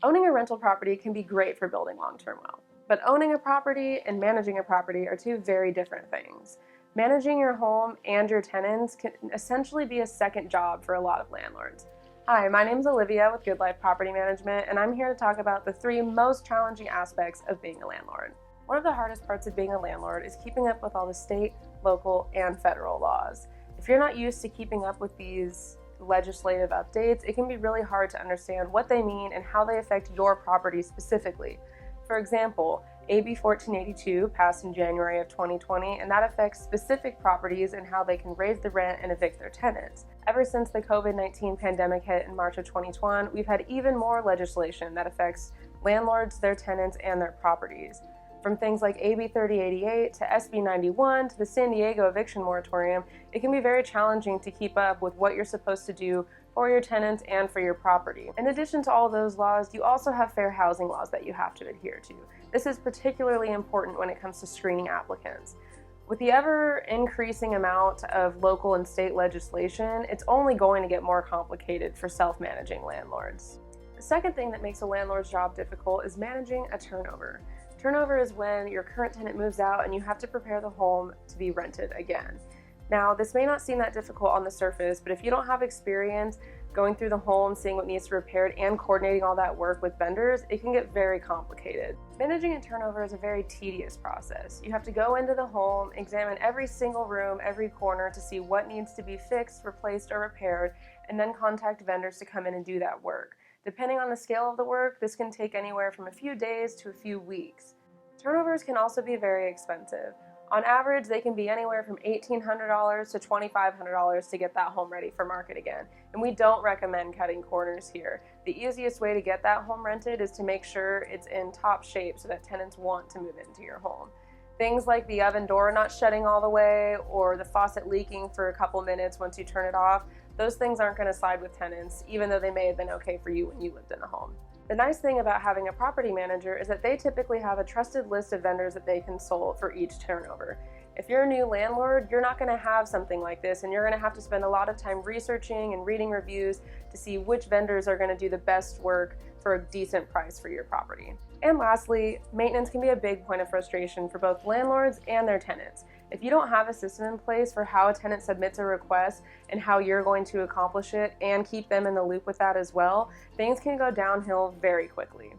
Owning a rental property can be great for building long-term wealth, but owning a property and managing a property are two very different things. Managing your home and your tenants can essentially be a second job for a lot of landlords. Hi, my name is Olivia with Good Life Property Management, and I'm here to talk about the three most challenging aspects of being a landlord. One of the hardest parts of being a landlord is keeping up with all the state, local, and federal laws. If you're not used to keeping up with these legislative updates, it can be really hard to understand what they mean and how they affect your property specifically. For example, AB 1482 passed in January of 2020, and that affects specific properties and how they can raise the rent and evict their tenants. Ever since the COVID-19 pandemic hit in March of 2021, we've had even more legislation that affects landlords, their tenants, and their properties. From things like AB 3088 to SB 91 to the San Diego eviction moratorium, it can be very challenging to keep up with what you're supposed to do for your tenants and for your property. In addition to all those laws, you also have fair housing laws that you have to adhere to. This is particularly important when it comes to screening applicants. With the ever-increasing amount of local and state legislation, it's only going to get more complicated for self-managing landlords. The second thing that makes a landlord's job difficult is managing a turnover. Turnover is when your current tenant moves out and you have to prepare the home to be rented again. Now, this may not seem that difficult on the surface, but if you don't have experience going through the home, seeing what needs to be repaired, and coordinating all that work with vendors, it can get very complicated. Managing a turnover is a very tedious process. You have to go into the home, examine every single room, every corner to see what needs to be fixed, replaced, or repaired, and then contact vendors to come in and do that work. Depending on the scale of the work, this can take anywhere from a few days to a few weeks. Turnovers can also be very expensive. On average, they can be anywhere from $1,800 to $2,500 to get that home ready for market again. And we don't recommend cutting corners here. The easiest way to get that home rented is to make sure it's in top shape so that tenants want to move into your home. Things like the oven door not shutting all the way or the faucet leaking for a couple minutes once you turn it off, those things aren't going to slide with tenants, even though they may have been okay for you when you lived in the home. The nice thing about having a property manager is that they typically have a trusted list of vendors that they consult for each turnover. If you're a new landlord, you're not going to have something like this, and you're going to have to spend a lot of time researching and reading reviews to see which vendors are going to do the best work for a decent price for your property. And lastly, maintenance can be a big point of frustration for both landlords and their tenants. If you don't have a system in place for how a tenant submits a request and how you're going to accomplish it and keep them in the loop with that as well, things can go downhill very quickly.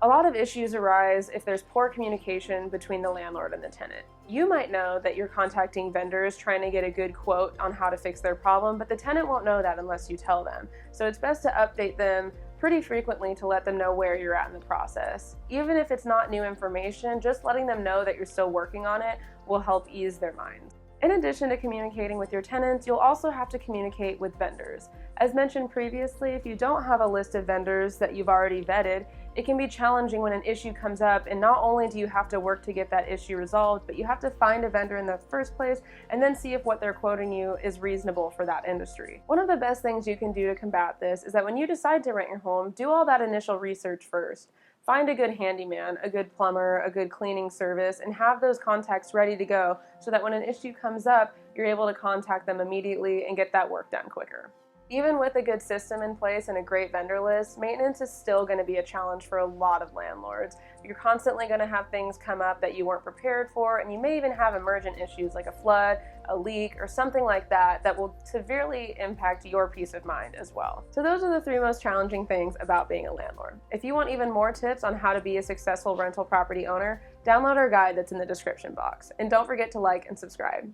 A lot of issues arise if there's poor communication between the landlord and the tenant. You might know that you're contacting vendors trying to get a good quote on how to fix their problem, but the tenant won't know that unless you tell them. So it's best to update them pretty frequently to let them know where you're at in the process. Even if it's not new information, just letting them know that you're still working on it will help ease their minds. In addition to communicating with your tenants, you'll also have to communicate with vendors. As mentioned previously, if you don't have a list of vendors that you've already vetted, it can be challenging when an issue comes up, and not only do you have to work to get that issue resolved, but you have to find a vendor in the first place and then see if what they're quoting you is reasonable for that industry. One of the best things you can do to combat this is that when you decide to rent your home, do all that initial research first. Find a good handyman, a good plumber, a good cleaning service, and have those contacts ready to go so that when an issue comes up, you're able to contact them immediately and get that work done quicker. Even with a good system in place and a great vendor list, maintenance is still going to be a challenge for a lot of landlords. You're constantly going to have things come up that you weren't prepared for, and you may even have emergent issues like a flood, a leak, or something like that that will severely impact your peace of mind as well. So those are the three most challenging things about being a landlord. If you want even more tips on how to be a successful rental property owner, download our guide that's in the description box. And don't forget to like and subscribe.